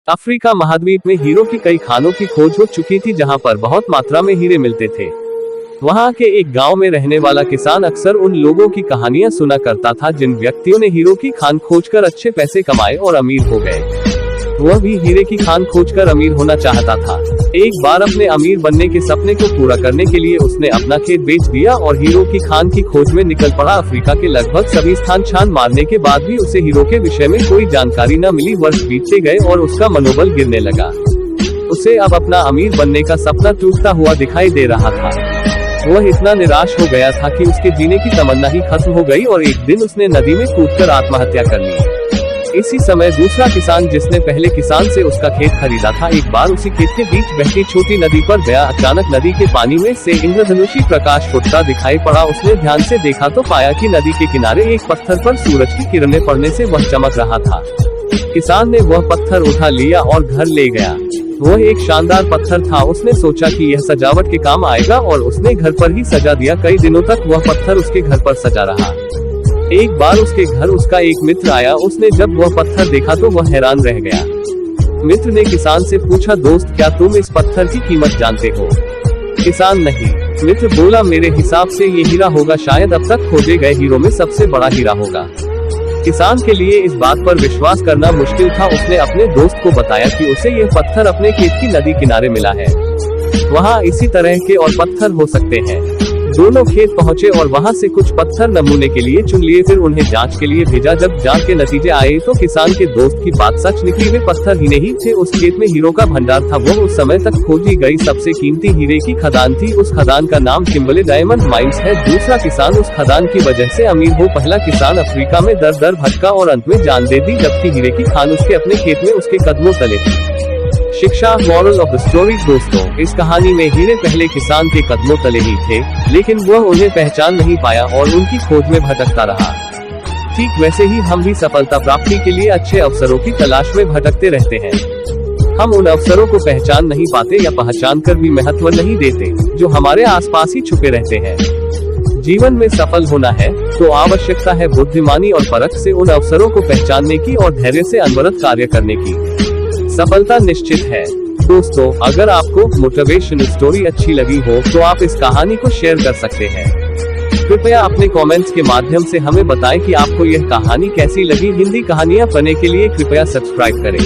Africa महाद्वीप में hero की कई खानों की खोज हो चुकी थी जहां पर बहुत मात्रा में हीरे मिलते थे। वहां के एक गांव में रहने वाला किसान अक्सर उन लोगों की कहानियां सुना करता था जिन व्यक्तियों ने हीरो की खान खोजकर अच्छे पैसे कमाए और अमीर हो गए। वह भी हीरे की खान खोजकर अमीर होना चाहता था। एक बार अपने अमीर बनने के सपने को पूरा करने के लिए उसने अपना खेत बेच दिया और हीरो की खान की खोज में निकल पड़ा। अफ्रीका के लगभग सभी स्थान छान मारने के बाद भी उसे हीरो के विषय में कोई जानकारी न मिली। वर्ष बीतते गए और उसका मनोबल गिरने लगा। उसे अब अपना अमीर बनने का सपना टूटता हुआ दिखाई दे रहा था। वह इतना निराश हो गया था कि उसके जीने की तमन्ना ही खत्म हो गई और एक दिन उसने नदी में कूदकर आत्महत्या कर ली। इसी समय दूसरा किसान जिसने पहले किसान से उसका खेत खरीदा था, एक बार उसी खेत के बीच बहती छोटी नदी पर गया। अचानक नदी के पानी में से इंद्रधनुषी प्रकाश फुटता दिखाई पड़ा। उसने ध्यान से देखा तो पाया कि नदी के किनारे एक पत्थर पर सूरज की किरणें पड़ने से वह चमक रहा था। किसान ने वह पत्थर उठा लिया और घर ले गया। वह एक शानदार पत्थर था। उसने सोचा कि यह सजावट के काम आएगा और उसने घर पर ही सजा दिया। कई दिनों तक वह पत्थर उसके घर पर सजा रहा। एक बार उसके घर उसका एक मित्र आया। उसने जब वह पत्थर देखा तो वह हैरान रह गया। मित्र ने किसान से पूछा, दोस्त क्या तुम इस पत्थर की कीमत जानते हो? किसान, नहीं। मित्र बोला, मेरे हिसाब से ये हीरा होगा, शायद अब तक खोजे गए हीरो में सबसे बड़ा हीरा होगा। किसान के लिए इस बात पर विश्वास करना मुश्किल था। उसने अपने दोस्त को बताया कि उसे यह पत्थर अपने खेत की नदी किनारे मिला है। वहाँ इसी तरह के और पत्थर हो सकते हैं। दोनों खेत पहुंचे और वहां से कुछ पत्थर नमूने के लिए चुन लिए। फिर उन्हें जांच के लिए भेजा। जब जांच के नतीजे आए तो किसान के दोस्त की बात सच निकली। वे पत्थर ही नहीं थे, उस खेत में हीरो का भंडार था। वो उस समय तक खोजी गई सबसे कीमती हीरे की खदान थी। उस खदान का नाम किम्बले डायमंड माइंस है। दूसरा किसान उस खदान की वजह से अमीर हो। पहला किसान अफ्रीका में दर दर भटका और अंत में जान दे दी, जबकि हीरे की खान उसके अपने खेत में उसके कदमों तले थी। शिक्षा, मॉरल ऑफ द स्टोरी। दोस्तों, इस कहानी में हीरे पहले किसान के कदमों तले ही थे, लेकिन वह उन्हें पहचान नहीं पाया और उनकी खोज में भटकता रहा। ठीक वैसे ही हम भी सफलता प्राप्ति के लिए अच्छे अवसरों की तलाश में भटकते रहते हैं। हम उन अवसरों को पहचान नहीं पाते या पहचान कर भी महत्व नहीं देते जो हमारे आसपास ही छुपे रहते हैं। जीवन में सफल होना है तो आवश्यकता है बुद्धिमानी और परख से उन अवसरों को पहचानने की और धैर्य से अनवरत कार्य करने की। सफलता निश्चित है। दोस्तों, अगर आपको मोटिवेशन स्टोरी अच्छी लगी हो तो आप इस कहानी को शेयर कर सकते हैं। कृपया अपने कमेंट्स के माध्यम से हमें बताएं कि आपको यह कहानी कैसी लगी। हिंदी कहानियां पढ़ने के लिए कृपया सब्सक्राइब करें।